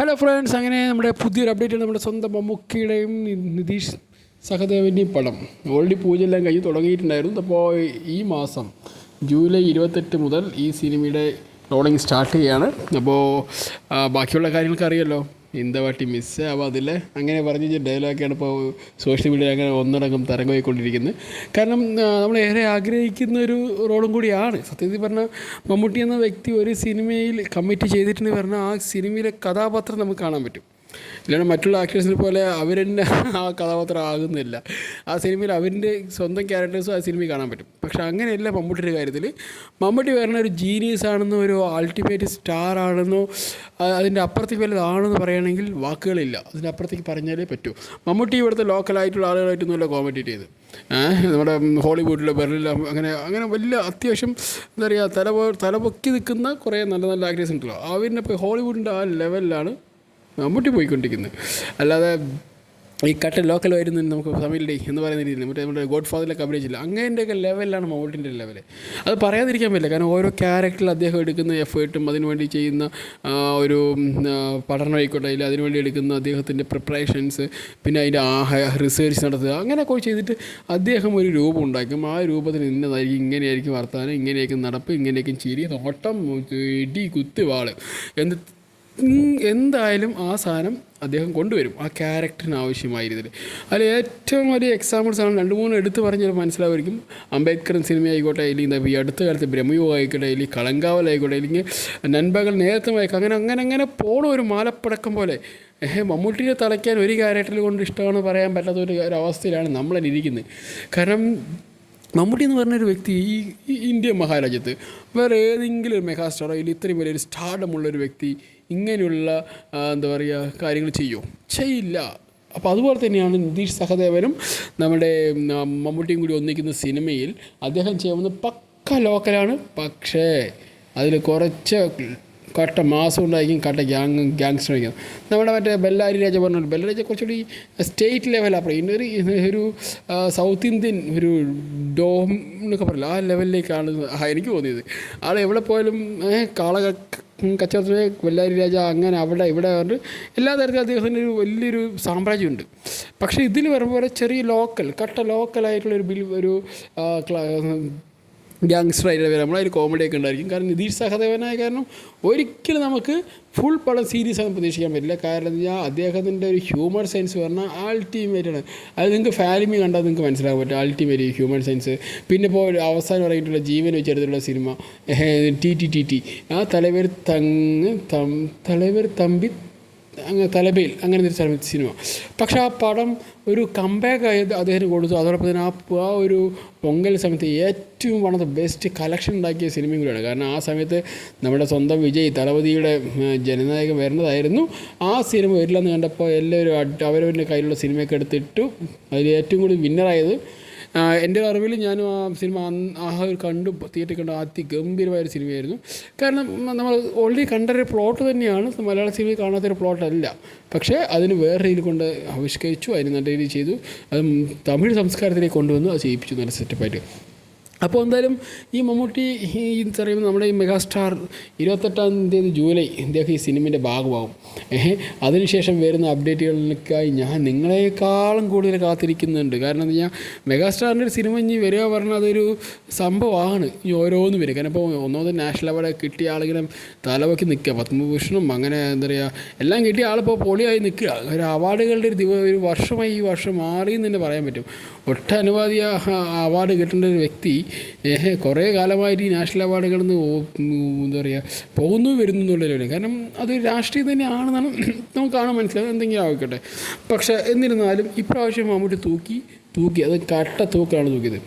Hello friends, അങ്ങനെ നമ്മുടെ പുതിയൊരു അപ്ഡേറ്റ് നമ്മുടെ സ്വന്തം മമ്മൂക്കയുടെയും നിതീഷ് സഹദേവൻ്റെയും പടം ഓൾറെഡി പൂജയെല്ലാം കഴിഞ്ഞ് തുടങ്ങിയിട്ടുണ്ടായിരുന്നു. അപ്പോൾ ഈ മാസം ജൂലൈ 28 മുതൽ ഈ സിനിമയുടെ റോളിംഗ് സ്റ്റാർട്ട് ചെയ്യുകയാണ്. അപ്പോൾ ബാക്കിയുള്ള കാര്യങ്ങൾക്ക് അറിയാമല്ലോ, ഇന്ത വാട്ടി മിസ്സ് അപ്പോൾ അതിൽ അങ്ങനെ പറഞ്ഞ ഡയലോഗൊക്കെയാണ് ഇപ്പോൾ സോഷ്യൽ മീഡിയയിൽ അങ്ങനെ ഒന്നടങ്കം തരംഗമായിക്കൊണ്ടിരിക്കുന്നത്. കാരണം നമ്മൾ ഏറെ ആഗ്രഹിക്കുന്ന ഒരു റോളും കൂടിയാണ്. സത്യത്തിൽ പറഞ്ഞാൽ മമ്മൂട്ടി എന്ന വ്യക്തി ഒരു സിനിമയിൽ കമ്മിറ്റ് ചെയ്തിട്ടുണ്ടെന്ന് പറഞ്ഞാൽ ആ സിനിമയിലെ കഥാപാത്രം നമുക്ക് കാണാൻ പറ്റും. ഇല്ലാണ്ട് മറ്റുള്ള ആക്ടേഴ്സിനെ പോലെ അവരെന്നെ ആ കഥാപാത്രം ആകുന്നില്ല. ആ സിനിമയിൽ അവരുടെ സ്വന്തം ക്യാരക്ടേഴ്സും ആ സിനിമയിൽ കാണാൻ പറ്റും. പക്ഷേ അങ്ങനെയല്ല മമ്മൂട്ടിയുടെ കാര്യത്തിൽ. മമ്മൂട്ടി പറഞ്ഞ ഒരു ജീനിയസ് ആണെന്നോ ഒരു അൾട്ടിമേറ്റ് സ്റ്റാർ ആണെന്നോ അതിൻ്റെ അപ്പുറത്തേക്ക് വല്ലതാണെന്ന് പറയുകയാണെങ്കിൽ വാക്കുകളില്ല. അതിൻ്റെ അപ്പുറത്തേക്ക് പറഞ്ഞാലേ പറ്റൂ. മമ്മൂട്ടി ഇവിടുത്തെ ലോക്കലായിട്ടുള്ള ആളുകളായിട്ടൊന്നുമല്ല കോമ്പറ്റീറ്റ് ചെയ്ത് നമ്മുടെ ഹോളിവുഡിലെ ബെർലിൻ അങ്ങനെ വലിയ അത്യാവശ്യം എന്താ പറയുക തലപൊക്കി നിൽക്കുന്ന കുറേ നല്ല നല്ല ആക്ടേഴ്സ് ഉണ്ടല്ലോ. അവരിനെ ഇപ്പോൾ ഹോളിവുഡിൻ്റെ ആ ലെവലിലാണ് മമ്മൂട്ടി പോയിക്കൊണ്ടിരിക്കുന്നത്. അല്ലാതെ ഈ കട്ട ലോക്കൽ വരുന്ന നമുക്ക് തമിഴ് ഡേ എന്ന് പറയുന്ന രീതിയിൽ നമ്മുടെ ഗോഡ് ഫാദറിലൊക്കെ അഭിനയിച്ചില്ല, അങ്ങനെയൊക്കെ ലെവലിലാണ് മമ്മൂട്ടിൻ്റെ ലെവൽ. അത് പറയാതിരിക്കാൻ പറ്റില്ല. കാരണം ഓരോ ക്യാരക്ടറിൽ അദ്ദേഹം എടുക്കുന്ന എഫേർട്ടും അതിനുവേണ്ടി ചെയ്യുന്ന ഒരു പഠനം ആയിക്കോട്ടെ, അല്ലെങ്കിൽ അതിനുവേണ്ടി എടുക്കുന്ന അദ്ദേഹത്തിൻ്റെ പ്രിപ്പറേഷൻസ്, പിന്നെ അതിൻ്റെ റിസേർച്ച് നടത്തുക, അങ്ങനെയൊക്കെ ചെയ്തിട്ട് അദ്ദേഹം ഒരു രൂപം ഉണ്ടാക്കും. ആ രൂപത്തിൽ ഇന്നതായിരിക്കും, ഇങ്ങനെയായിരിക്കും വർത്താനം, ഇങ്ങനെയായിരിക്കും നടപ്പ്, ഇങ്ങനെയായിരിക്കും ചിരി, നോട്ടം, ഇടി, കുത്ത്, വാള്, എന്തായാലും ആ സാധനം അദ്ദേഹം കൊണ്ടുവരും ആ ക്യാരക്ടറിന് ആവശ്യമായ രീതിയിൽ. അതിൽ ഏറ്റവും വലിയ എക്സാമ്പിൾസാണ് 2-3 എടുത്ത് പറഞ്ഞാൽ മനസ്സിലാവുമായിരിക്കും. അംബേദ്കറും സിനിമ ആയിക്കോട്ടെ, അല്ലെങ്കിൽ ഈ അടുത്ത കാലത്ത് ബ്രഹ്മയുഗം ആയിക്കോട്ടെ, അല്ലെങ്കിൽ കളങ്കാവലായിക്കോട്ടെ, അല്ലെങ്കിൽ നൻപകൽ നേരത്തെ വായിക്കും, അങ്ങനെ പോണ ഒരു മാലപ്പടക്കം പോലെ മമ്മൂട്ടിയെ തളയ്ക്കാൻ ഒരു ക്യാരക്ടറിൽ കൊണ്ട് ഇഷ്ടമാണെന്ന് പറയാൻ പറ്റാത്ത ഒരു അവസ്ഥയിലാണ് നമ്മളതിരിക്കുന്നത്. കാരണം മമ്മൂട്ടി എന്ന് പറഞ്ഞൊരു വ്യക്തി ഈ ഇന്ത്യൻ മഹാരാജ്യത്ത് വേറെ ഏതെങ്കിലും ഒരു മെഗാസ്റ്റാറോ അല്ലെങ്കിൽ ഇത്രയും വലിയൊരു സ്റ്റാർഡമുള്ളൊരു വ്യക്തി ഇങ്ങനെയുള്ള എന്താ പറയുക കാര്യങ്ങൾ ചെയ്യുമോ? ചെയ്യില്ല. അപ്പോൾ അതുപോലെ തന്നെയാണ് നിതീഷ് സഹദേവനും നമ്മുടെ മമ്മൂട്ടിയും കൂടി ഒന്നിക്കുന്ന സിനിമയിൽ അദ്ദേഹം ചെയ്യുന്നത് പക്ക ലോക്കലാണ്. പക്ഷേ അതിൽ കുറച്ച് കട്ട മാസം ഉണ്ടായിരിക്കും, കട്ട ഗ്യാങ്സ്റ്റർ ആയിരിക്കും. നമ്മുടെ മറ്റേ ബെല്ലാരി രാജ പറഞ്ഞ ബെല്ലാരി രാജ കുറച്ചുകൂടി സ്റ്റേറ്റ് ലെവലാണ്. ഇന്നൊരു ഒരു സൗത്ത് ഇന്ത്യൻ ഒരു ഡോം എന്നൊക്കെ പറയില്ല, ആ ലെവലിലേക്കാണ് എനിക്ക് തോന്നിയത്. ആൾ എവിടെ പോയാലും കച്ചവടത്തിലെ ബെല്ലാരി രാജ അങ്ങനെ അവിടെ ഇവിടെ പറഞ്ഞിട്ട് എല്ലാ തരത്തിലും അദ്ദേഹത്തിൻ്റെ ഒരു വലിയൊരു സാമ്രാജ്യമുണ്ട്. പക്ഷേ ഇതിൽ വരുമ്പോൾ ചെറിയ കട്ട ലോക്കലായിട്ടുള്ളൊരു ഒരു ഗ്യാങ്സ്റ്ററായിട്ട് വരാം. നമ്മളതിൽ കോമഡിയൊക്കെ ഉണ്ടായിരിക്കും. കാരണം നിതീഷ് സഹദേവനായ കാരണം ഒരിക്കലും നമുക്ക് ഫുൾ പടം സീരിയസ് ആണെന്ന് പ്രതീക്ഷിക്കാൻ പറ്റില്ല. കാരണം എന്താ വെച്ചാൽ അദ്ദേഹത്തിൻ്റെ ഒരു ഹ്യൂമർ സെൻസ് പറഞ്ഞാൽ അൾട്ടിമേറ്റാണ്. അത് നിങ്ങൾക്ക് ഫാലിമി കണ്ടാൽ നിങ്ങൾക്ക് മനസ്സിലാക്കാൻ പറ്റും, അൾട്ടിമേറ്റ് ഹ്യൂമർ സെൻസ്. പിന്നെ ഇപ്പോൾ അവസാനം പറഞ്ഞിട്ടുള്ള ജീവൻ വെച്ചെടുത്തിട്ടുള്ള സിനിമ ടി ആ തലവർ തമ്പി അങ്ങനെ തലബേൽ അങ്ങനെ ഒരു സിനിമ. പക്ഷേ ആ പടം ഒരു കംബാക്ക് ആയത് അദ്ദേഹത്തിന് കൊടുത്തു. അതോടൊപ്പം തന്നെ ആ ഒരു പൊങ്കൽ സമയത്ത് ഏറ്റവും one of the best collection ഉണ്ടാക്കിയ സിനിമയും കൂടിയാണ്. കാരണം ആ സമയത്ത് നമ്മുടെ സ്വന്തം വിജയ് തലപതിയുടെ ജനനായകൻ വരുന്നതായിരുന്നു. ആ സിനിമ വരില്ലെന്ന് കണ്ടപ്പോൾ എല്ലാവരും അവരവരുടെ കയ്യിലുള്ള സിനിമയൊക്കെ എടുത്തിട്ടു. അതിൽ ഏറ്റവും കൂടുതൽ വിന്നറായത് എൻ്റെ അറിവിൽ ഞാനും ആ സിനിമ തിയേറ്ററിൽ കണ്ട അതിഗംഭീരമായൊരു സിനിമയായിരുന്നു. കാരണം നമ്മൾ ഓൾറെഡി കണ്ടൊരു പ്ലോട്ട് തന്നെയാണ്, മലയാള സിനിമയിൽ കാണാത്തൊരു പ്ലോട്ടല്ല. പക്ഷേ അതിന് വേറെ രീതിയിൽ കൊണ്ട് ആവിഷ്കരിച്ചു, അതിന് നല്ല രീതിയിൽ ചെയ്തു. അത് തമിഴ് സംസ്കാരത്തിലേക്ക് കൊണ്ടുവന്നു, അത് ചെയ്യിപ്പിച്ചു നല്ല സെറ്റപ്പായിട്ട്. അപ്പോൾ എന്തായാലും ഈ മമ്മൂട്ടി പറയുമ്പോൾ നമ്മുടെ ഈ മെഗാസ്റ്റാർ 28 ജൂലൈ അദ്ദേഹം ഈ സിനിമയുടെ ഭാഗമാകും. അതിനുശേഷം വരുന്ന അപ്ഡേറ്റുകളിലേക്കായി ഞാൻ നിങ്ങളെക്കാളും കൂടുതൽ കാത്തിരിക്കുന്നുണ്ട്. കാരണം എന്താ വെച്ചാൽ മെഗാസ്റ്റാറിൻ്റെ ഒരു സിനിമ ഇനി വരിക പറഞ്ഞാൽ അതൊരു സംഭവമാണ്. ഇനി ഓരോന്നും വരും. കാരണം ഇപ്പോൾ ഒന്നാമത് നാഷണൽ അവാർഡ് കിട്ടിയ ആളിങ്ങനെ തലവൊക്കി നിൽക്കുക, പത്മഭൂഷണം അങ്ങനെ എന്താ പറയുക എല്ലാം കിട്ടിയ ആളിപ്പോൾ പൊളിയായി നിൽക്കുക. ഒരു അവാർഡുകളുടെ ഒരു വർഷമായി ഈ വർഷം മാറിയെന്ന് തന്നെ പറയാൻ പറ്റും. ഒട്ടനവധി അവാർഡ് കിട്ടേണ്ട ഒരു വ്യക്തി കുറേ കാലമായിട്ട് ഈ നാഷണൽ അവാർഡുകളിൽ നിന്ന് എന്താ പറയുക പോകുന്നു വരുന്നു എന്നുള്ളതിലാണ്. കാരണം അത് രാഷ്ട്രീയം തന്നെയാണെന്നാണ് നമുക്ക് കാണാൻ മനസ്സിലാവും, എന്തെങ്കിലും ആയിക്കോട്ടെ. പക്ഷേ എന്നിരുന്നാലും ഇപ്രാവശ്യം മമ്മൂട്ടി തൂക്കി അത് കട്ട തൂക്കാണ് തൂക്കിയത്.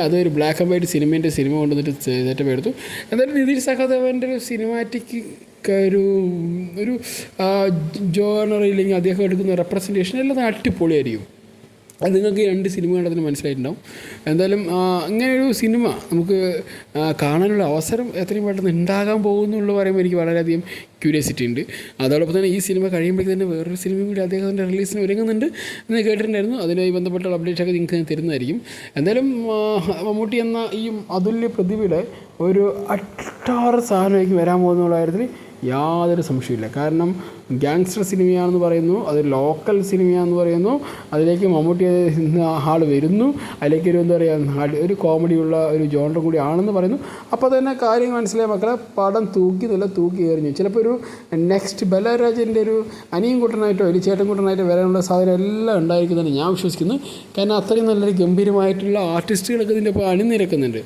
അതൊരു ബ്ലാക്ക് ആൻഡ് വൈറ്റ് സിനിമ കൊണ്ടുവന്നിട്ട് സെറ്റപ്പ് എടുത്തു. എന്തായാലും നിതീഷ് സഹദേവൻ്റെ ഒരു സിനിമാറ്റിക് ഒരു ജോണർ ഇല്ലെങ്കിൽ അദ്ദേഹം എടുക്കുന്ന റെപ്രസെൻറ്റേഷൻ എല്ലാം അടിപൊളിയായിരിക്കും. അത് നിങ്ങൾക്ക് 2 സിനിമ കണ്ടതിന് മനസ്സിലായിട്ടുണ്ടാവും. എന്തായാലും ഇങ്ങനെയൊരു സിനിമ നമുക്ക് കാണാനുള്ള അവസരം എത്രയും പെട്ടെന്ന് ഉണ്ടാകാൻ പോകുന്നുള്ള പറയുമ്പോൾ എനിക്ക് വളരെയധികം ക്യൂരിയോസിറ്റി ഉണ്ട്. അതോടൊപ്പം തന്നെ ഈ സിനിമ കഴിയുമ്പോഴേക്കും തന്നെ വേറൊരു സിനിമയും കൂടി അദ്ദേഹത്തിൻ്റെ റിലീസിന് ഒരുങ്ങുന്നുണ്ട് എന്ന് കേട്ടിട്ടുണ്ടായിരുന്നു. അതുമായി ബന്ധപ്പെട്ടുള്ള അപ്ഡേറ്റ്സൊക്കെ നിങ്ങൾക്ക് തരുന്നതായിരിക്കും. എന്തായാലും മമ്മൂട്ടി എന്ന ഈ അതുല്യ പ്രതിഭയുടെ ഒരു അട്ടാറ് സാധനമായിരിക്കും വരാൻ പോകുന്നുള്ള കാര്യത്തിൽ യാതൊരു സംശയമില്ല. കാരണം ഗ്യാങ്സ്റ്റർ സിനിമയാണെന്ന് പറയുന്നു, അത് ലോക്കൽ സിനിമയാണെന്ന് പറയുന്നു, അതിലേക്ക് മമ്മൂട്ടി ആൾ വരുന്നു, അതിലേക്ക് ഒരു എന്താ പറയുക ഒരു കോമഡിയുള്ള ഒരു ജോണർ കൂടി ആണെന്ന് പറയുന്നു. അപ്പോൾ തന്നെ കാര്യം മനസ്സിലായ മക്കളെ, പടം തൂക്കി എറിഞ്ഞു. ചിലപ്പോൾ ഒരു നെക്സ്റ്റ് ബലരാജൻ്റെ ഒരു അനിയൻ കൂട്ടനായിട്ടോ അല്ലെങ്കിൽ ചേട്ടൻ കൂട്ടനായിട്ടോ വരാനുള്ള സാധനം എല്ലാം ഉണ്ടായിരിക്കുന്നതാണ് ഞാൻ വിശ്വസിക്കുന്നു. കാരണം അത്രയും നല്ലൊരു ഗംഭീരമായിട്ടുള്ള ആർട്ടിസ്റ്റുകളൊക്കെ ഇതിൻ്റെ ഇപ്പോൾ അണിനിരക്കുന്നുണ്ട്.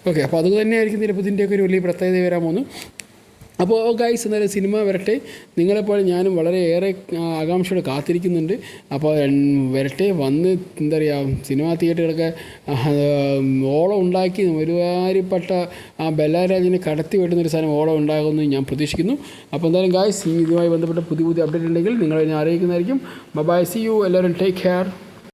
ഓക്കെ, അപ്പോൾ അത് തന്നെയായിരിക്കും ചിലപ്പോൾ ഇതിൻ്റെയൊക്കെ ഒരു വലിയ പ്രത്യേകത വരാൻ പോകുന്നു. അപ്പോൾ ഗൈസ്, എന്തായാലും സിനിമ വരട്ടെ. നിങ്ങളെപ്പോലെ ഞാനും വളരെയേറെ ആകാംക്ഷയോടെ കാത്തിരിക്കുന്നുണ്ട്. അപ്പോൾ വരട്ടെ, വന്ന് എന്താ പറയുക, സിനിമാ തിയേറ്ററുകളൊക്കെ ഓളം ഉണ്ടാക്കി ഒരുപാടുപ്പെട്ട ആ ബെല്ലാരാജിനെ കടത്തി വെട്ടുന്നൊരു സാധനം ഓളം ഉണ്ടാകുമെന്ന് ഞാൻ പ്രതീക്ഷിക്കുന്നു. അപ്പോൾ എന്തായാലും ഗൈസ്, ഇതുമായി ബന്ധപ്പെട്ട പുതിയ അപ്ഡേറ്റ് ഉണ്ടെങ്കിൽ നിങ്ങളെ ഞാൻ അറിയിക്കുന്നതായിരിക്കും. Bye, see you. എല്ലാവരും ടേക്ക് കെയർ.